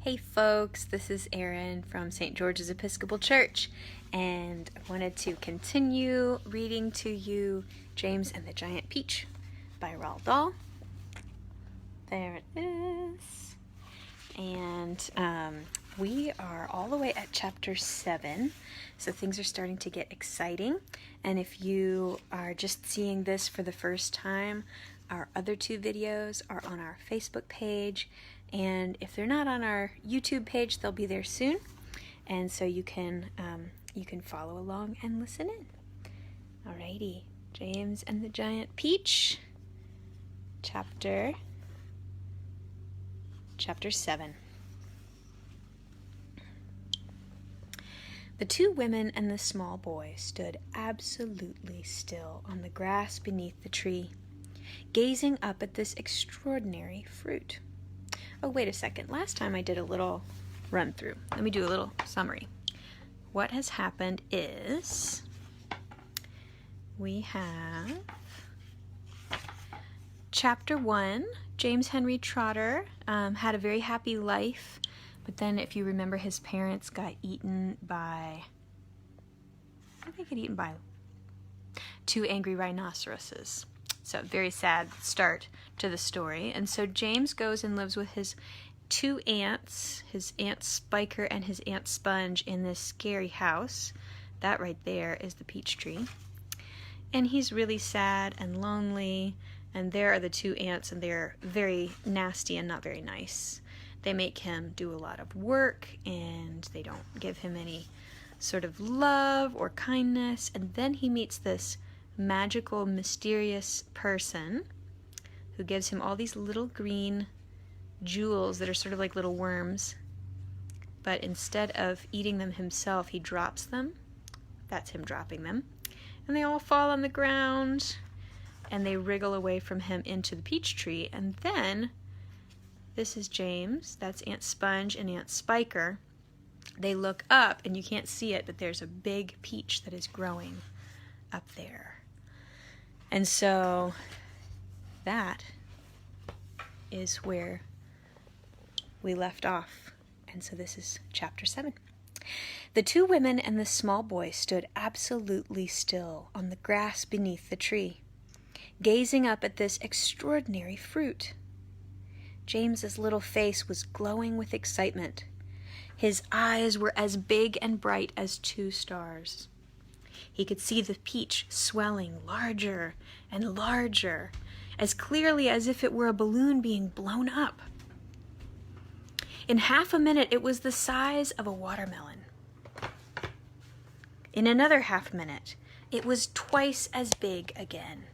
Hey folks, this is Erin from St. George's Episcopal Church, and I wanted to continue reading to you James and the Giant Peach by Roald Dahl. There it is. And we are all the way at chapter 7, so things are starting to get exciting. And if you are just seeing this for the first time, our other two videos are on our Facebook page. And if they're not on our YouTube page, they'll be there soon. And so you can follow along and listen in. Alrighty, James and the Giant Peach, chapter 7. The two women and the small boy stood absolutely still on the grass beneath the tree, gazing up at this extraordinary fruit. Oh, wait a second. Last time I did a little run through. Let me do a little summary. What has happened is we have chapter 1. James Henry Trotter had a very happy life, but then if you remember, his parents got eaten by, I think they got eaten by 2 angry rhinoceroses. So very sad start to the story. And so James goes and lives with his 2 aunts, his Aunt Spiker and his Aunt Sponge, in this scary house. That right there is the peach tree. And he's really sad and lonely. And there are the 2 aunts, and they're very nasty and not very nice. They make him do a lot of work, and they don't give him any sort of love or kindness. And then he meets this magical, mysterious person who gives him all these little green jewels that are sort of like little worms, but instead of eating them himself, he drops them. That's him dropping them, and they all fall on the ground, and they wriggle away from him into the peach tree. And then this is James, that's Aunt Sponge and Aunt Spiker. They look up, and you can't see it, but there's a big peach that is growing up there. And so that is where we left off. And so this is chapter 7. The 2 women and the small boy stood absolutely still on the grass beneath the tree, gazing up at this extraordinary fruit. James's little face was glowing with excitement. His eyes were as big and bright as 2 stars. He could see the peach swelling larger and larger, as clearly as if it were a balloon being blown up. In half a minute, it was the size of a watermelon. In another half minute, it was twice as big again.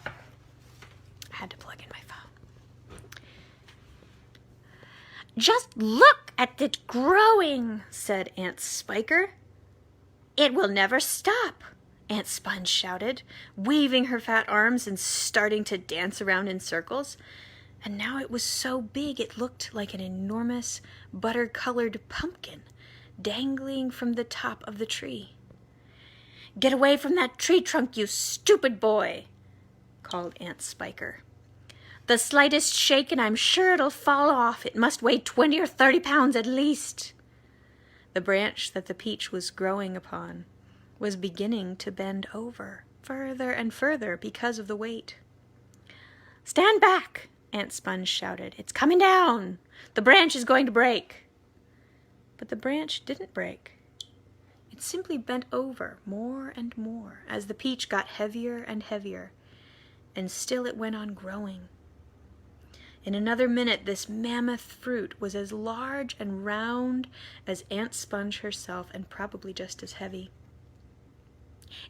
I had to plug in my phone. "Just look at it growing," said Aunt Spiker. "It will never stop," Aunt Sponge shouted, waving her fat arms and starting to dance around in circles. And now it was so big it looked like an enormous butter-colored pumpkin dangling from the top of the tree. "Get away from that tree trunk, you stupid boy," called Aunt Spiker. "The slightest shake and I'm sure it'll fall off. It must weigh 20 or 30 pounds at least." The branch that the peach was growing upon was beginning to bend over further and further because of the weight. "Stand back," Aunt Sponge shouted. "It's coming down. The branch is going to break." But the branch didn't break. It simply bent over more and more as the peach got heavier and heavier, and still it went on growing. In another minute, this mammoth fruit was as large and round as Aunt Sponge herself, and probably just as heavy.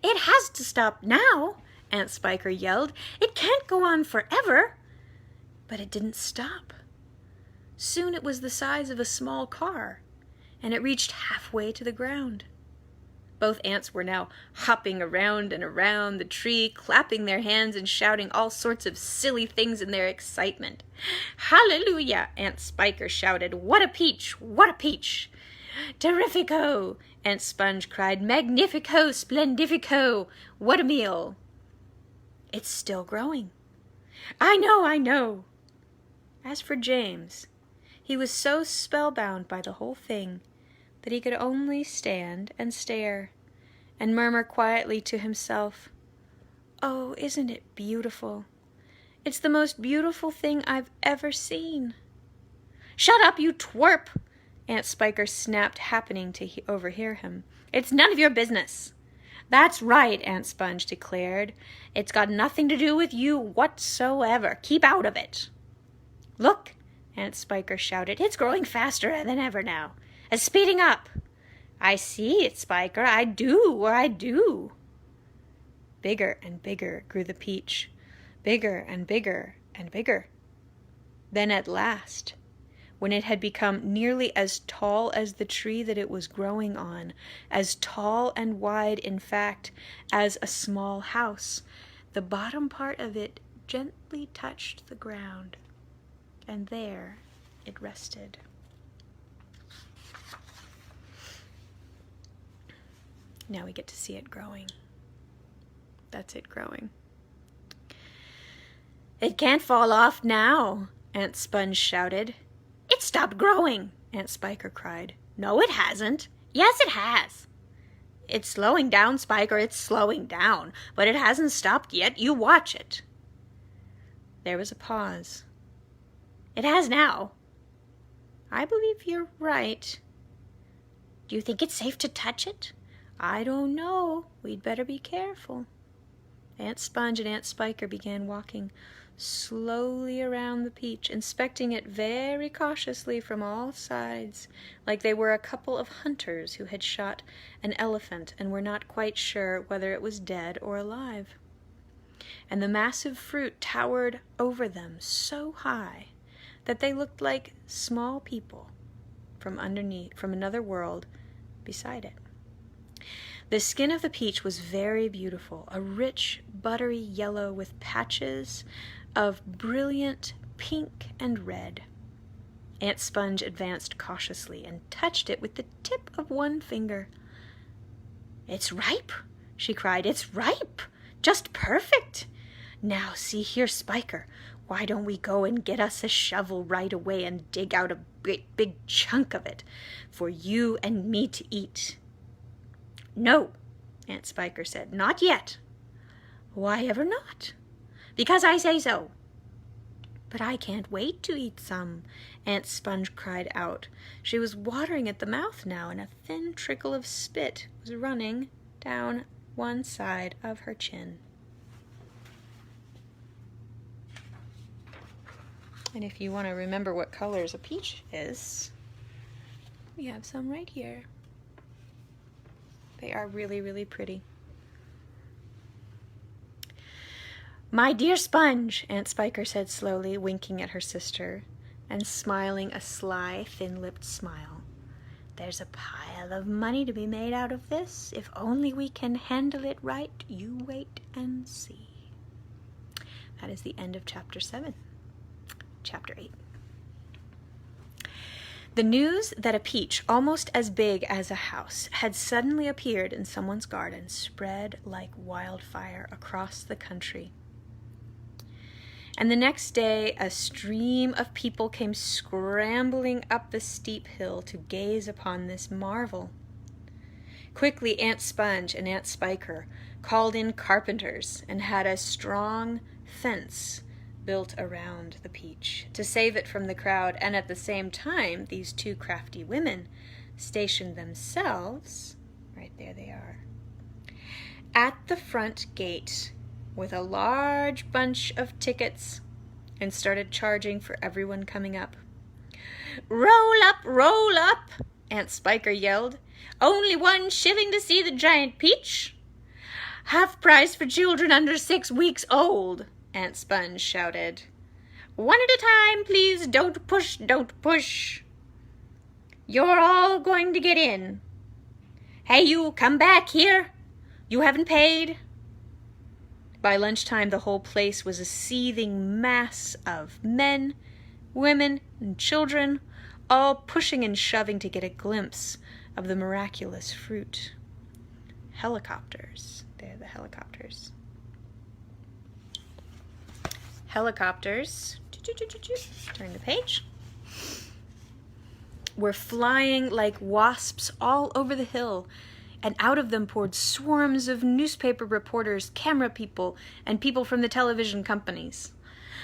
"It has to stop now," Aunt Spiker yelled. "It can't go on forever." But it didn't stop. Soon it was the size of a small car, and it reached halfway to the ground. Both aunts were now hopping around and around the tree, clapping their hands and shouting all sorts of silly things in their excitement. "Hallelujah!" Aunt Spiker shouted. "What a peach! What a peach!" "Terrifico!" Aunt Sponge cried. "Magnifico! Splendifico! What a meal!" "It's still growing." I know. As for James, He was so spellbound by the whole thing that he could only stand and stare and murmur quietly to himself, "Oh, isn't it beautiful? It's the most beautiful thing I've ever seen." "Shut up, you twerp!" Aunt Spiker snapped, happening to overhear him. "It's none of your business." "That's right," Aunt Sponge declared. "It's got nothing to do with you whatsoever. Keep out of it." "Look," Aunt Spiker shouted. "It's growing faster than ever now. It's speeding up." "I see it, Spiker. I do. Bigger and bigger grew the peach. Bigger and bigger and bigger. Then at last, when it had become nearly as tall as the tree that it was growing on, as tall and wide, in fact, as a small house, the bottom part of it gently touched the ground, and there it rested. Now we get to see it growing. That's it growing. "It can't fall off now," Aunt Sponge shouted. "It stopped growing," Aunt Spiker cried. "No, it hasn't." "Yes, it has." "It's slowing down, Spiker, it's slowing down, but it hasn't stopped yet. You watch it." There was a pause. "It has now." "I believe you're right." "Do you think it's safe to touch it?" "I don't know. We'd better be careful." Aunt Sponge and Aunt Spiker began walking slowly around the peach, inspecting it very cautiously from all sides, like they were a couple of hunters who had shot an elephant and were not quite sure whether it was dead or alive. And the massive fruit towered over them so high that they looked like small people from another world beside it. The skin of the peach was very beautiful, a rich, buttery yellow with patches of brilliant pink and red. Aunt Sponge advanced cautiously and touched it with the tip of one finger. "It's ripe," she cried. "It's ripe! Just perfect! Now, see here, Spiker, why don't we go and get us a shovel right away and dig out a big chunk of it for you and me to eat?" "No," Aunt Spiker said. "Not yet." "Why ever not?" "Because I say so." "But I can't wait to eat some," Aunt Sponge cried out. She was watering at the mouth now, and a thin trickle of spit was running down one side of her chin. And if you want to remember what colors a peach is, we have some right here. They are really, really pretty. "My dear Sponge," Aunt Spiker said slowly, winking at her sister and smiling a sly, thin-lipped smile. "There's a pile of money to be made out of this. If only we can handle it right. You wait and see." That is the end of Chapter 7. Chapter 8. The news that a peach almost as big as a house had suddenly appeared in someone's garden spread like wildfire across the country. And the next day a stream of people came scrambling up the steep hill to gaze upon this marvel. Quickly Aunt Sponge and Aunt Spiker called in carpenters and had a strong fence built around the peach to save it from the crowd, and at the same time these two crafty women stationed themselves, right there they are, at the front gate with a large bunch of tickets and started charging for everyone coming up. Roll up, Aunt Spiker yelled. "Only 1 shilling to see the giant peach." "Half price for children under 6 weeks old," Aunt Sponge shouted. "One at a time, please. Don't push. You're all going to get in. Hey, you, come back here. You haven't paid." By lunchtime, the whole place was a seething mass of men, women, and children, all pushing and shoving to get a glimpse of the miraculous fruit. Helicopters. They're the helicopters. Helicopters. Turn the page. were flying like wasps all over the hill, and out of them poured swarms of newspaper reporters, camera people, and people from the television companies.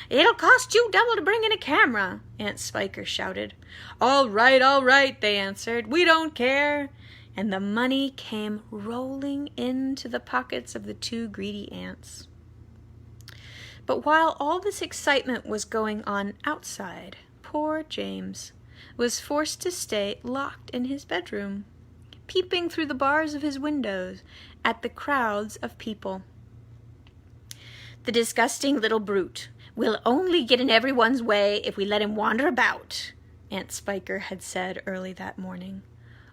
"It'll cost you double to bring in a camera," Aunt Spiker shouted. All right, they answered. "We don't care." And the money came rolling into the pockets of the two greedy ants. But while all this excitement was going on outside, poor James was forced to stay locked in his bedroom, peeping through the bars of his windows at the crowds of people. "The disgusting little brute will only get in everyone's way if we let him wander about," Aunt Spiker had said early that morning.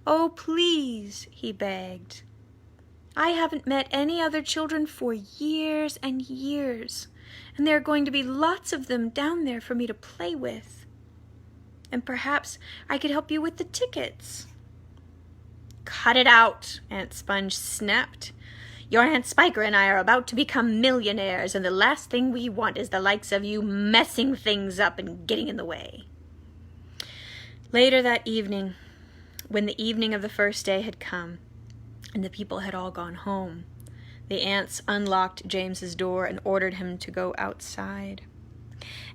"Oh, please," he begged. "I haven't met any other children for years and years, and there are going to be lots of them down there for me to play with. And perhaps I could help you with the tickets." "Cut it out," Aunt Sponge snapped. "Your Aunt Spiker and I are about to become millionaires, and the last thing we want is the likes of you messing things up and getting in the way." Later that evening, when the evening of the first day had come, and the people had all gone home, the aunts unlocked James's door and ordered him to go outside,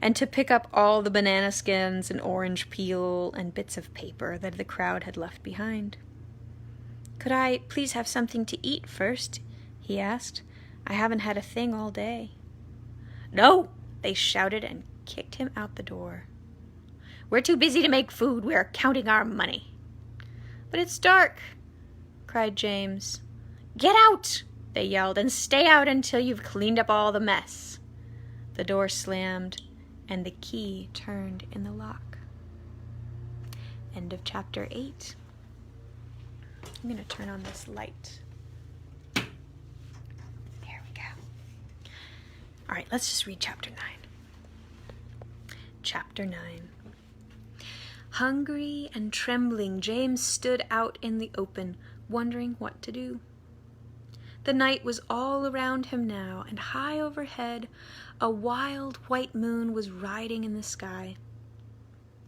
and to pick up all the banana skins and orange peel and bits of paper that the crowd had left behind. "Could I please have something to eat first?" he asked. "I haven't had a thing all day." "No!" they shouted and kicked him out the door. "We're too busy to make food. We're counting our money." "But it's dark," cried James. "Get out!" they yelled, "and stay out until you've cleaned up all the mess." The door slammed, and the key turned in the lock. End of chapter 8. I'm going to turn on this light. There we go. All right, let's just read chapter 9. Chapter 9. Hungry and trembling, James stood out in the open, wondering what to do. The night was all around him now, and high overhead, a wild white moon was riding in the sky.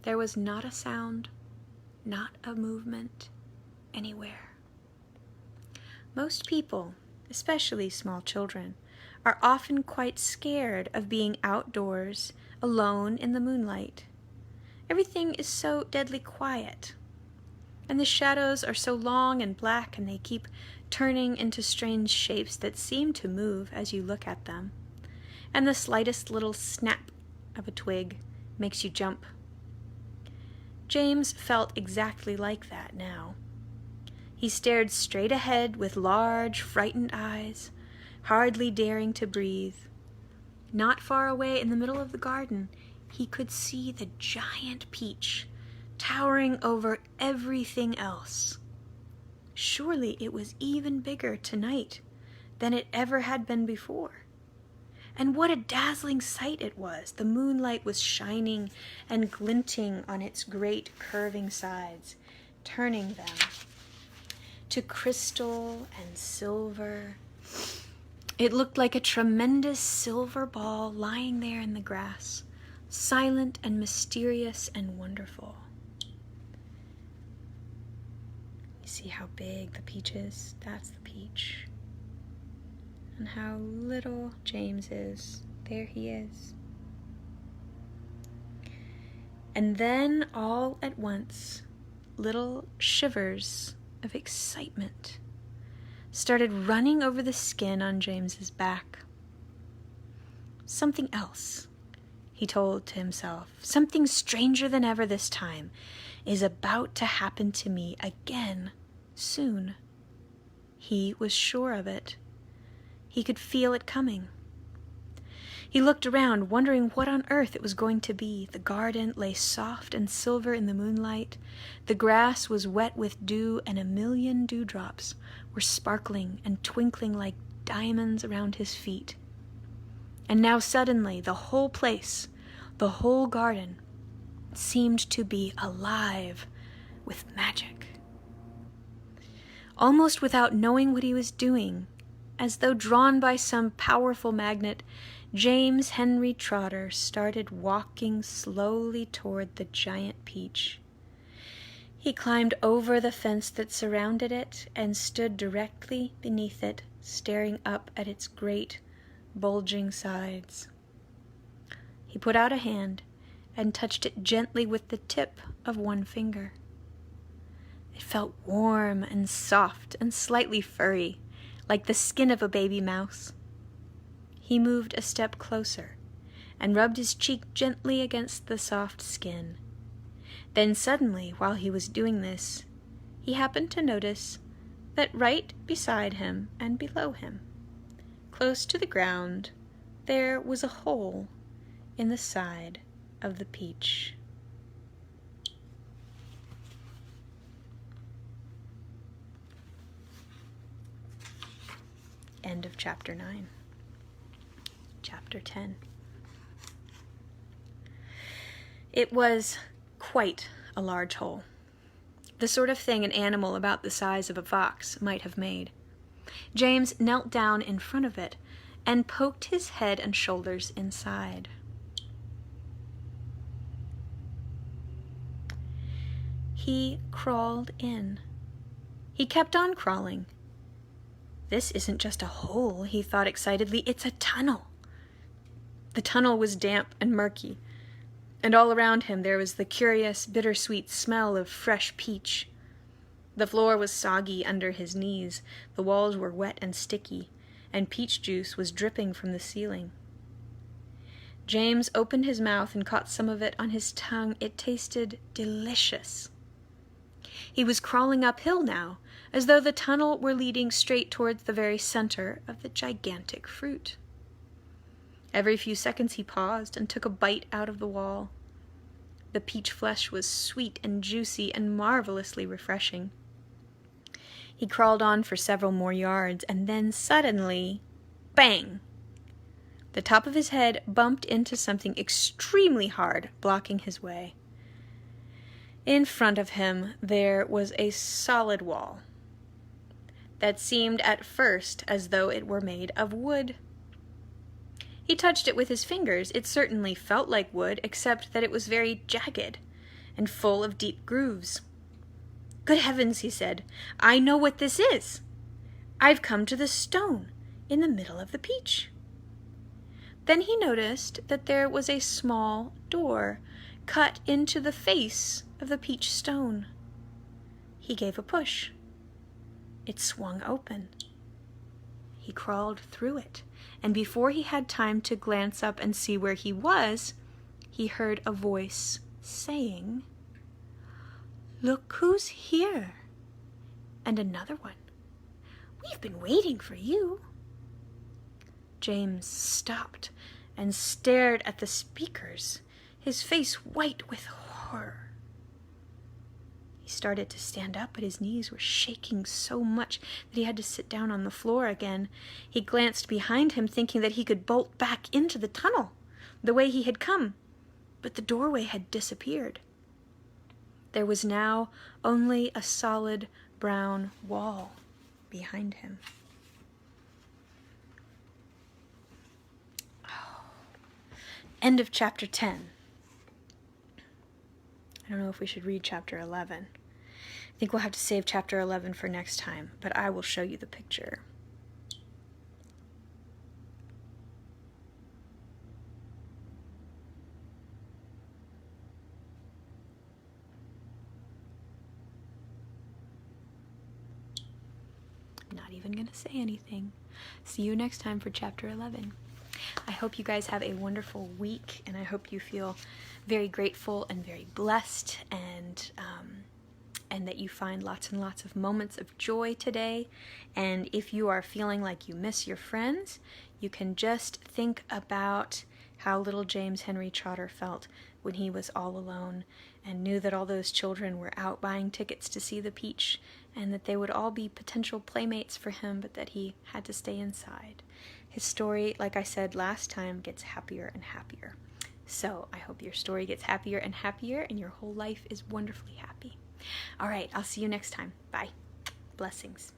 There was not a sound, not a movement, anywhere. Most people, especially small children, are often quite scared of being outdoors, alone in the moonlight. Everything is so deadly quiet, and the shadows are so long and black, and they keep turning into strange shapes that seem to move as you look at them, and the slightest little snap of a twig makes you jump. James felt exactly like that now. He stared straight ahead with large, frightened eyes, hardly daring to breathe. Not far away in the middle of the garden, he could see the giant peach, towering over everything else. Surely it was even bigger tonight than it ever had been before. And what a dazzling sight it was! The moonlight was shining and glinting on its great curving sides, turning them to crystal and silver. It looked like a tremendous silver ball lying there in the grass, silent and mysterious and wonderful. You see how big the peach is? That's the peach. And how little James is. There he is. And then all at once, little shivers of excitement started running over the skin on James's back. Something else, he told to himself, something stranger than ever this time, is about to happen to me again soon. He was sure of it. He could feel it coming. He looked around, wondering what on earth it was going to be. The garden lay soft and silver in the moonlight. The grass was wet with dew, and a million dewdrops were sparkling and twinkling like diamonds around his feet. And now suddenly the whole place, the whole garden, seemed to be alive with magic. Almost without knowing what he was doing, as though drawn by some powerful magnet, James Henry Trotter started walking slowly toward the giant peach. He climbed over the fence that surrounded it and stood directly beneath it, staring up at its great, bulging sides. He put out a hand and touched it gently with the tip of one finger. It felt warm and soft and slightly furry, like the skin of a baby mouse. He moved a step closer and rubbed his cheek gently against the soft skin. Then suddenly, while he was doing this, he happened to notice that right beside him and below him, close to the ground, there was a hole in the side of the peach. End of chapter 9. Chapter 10. It was quite a large hole, the sort of thing an animal about the size of a fox might have made. James knelt down in front of it and poked his head and shoulders inside. He crawled in. He kept on crawling. This isn't just a hole, he thought excitedly, it's a tunnel. The tunnel was damp and murky, and all around him there was the curious, bittersweet smell of fresh peach. The floor was soggy under his knees, the walls were wet and sticky, and peach juice was dripping from the ceiling. James opened his mouth and caught some of it on his tongue. It tasted delicious. He was crawling uphill now, as though the tunnel were leading straight towards the very center of the gigantic fruit. Every few seconds he paused and took a bite out of the wall. The peach flesh was sweet and juicy and marvelously refreshing. He crawled on for several more yards, and then suddenly, bang! The top of his head bumped into something extremely hard, blocking his way. In front of him there was a solid wall that seemed at first as though it were made of wood. He touched it with his fingers. It certainly felt like wood, except that it was very jagged and full of deep grooves. "Good heavens," he said, "I know what this is. I've come to the stone in the middle of the peach." Then he noticed that there was a small door cut into the face of the peach stone. He gave a push. It swung open. He crawled through it, and before he had time to glance up and see where he was, he heard a voice saying, "Look who's here!" And another one, "We've been waiting for you." James stopped and stared at the speakers, his face white with horror. He started to stand up, but his knees were shaking so much that he had to sit down on the floor again. He glanced behind him, thinking that he could bolt back into the tunnel, the way he had come, but the doorway had disappeared. There was now only a solid brown wall behind him. End of chapter 10. I don't know if we should read chapter 11. I think we'll have to save chapter 11 for next time, but I will show you the picture. I'm not even going to say anything. See you next time for chapter 11. I hope you guys have a wonderful week, and I hope you feel very grateful and very blessed, and that you find lots and lots of moments of joy today. And if you are feeling like you miss your friends, you can just think about how little James Henry Trotter felt when he was all alone and knew that all those children were out buying tickets to see the peach, and that they would all be potential playmates for him, but that he had to stay inside. His story, like I said last time, gets happier and happier. So I hope your story gets happier and happier, and your whole life is wonderfully happy. All right, I'll see you next time. Bye. Blessings.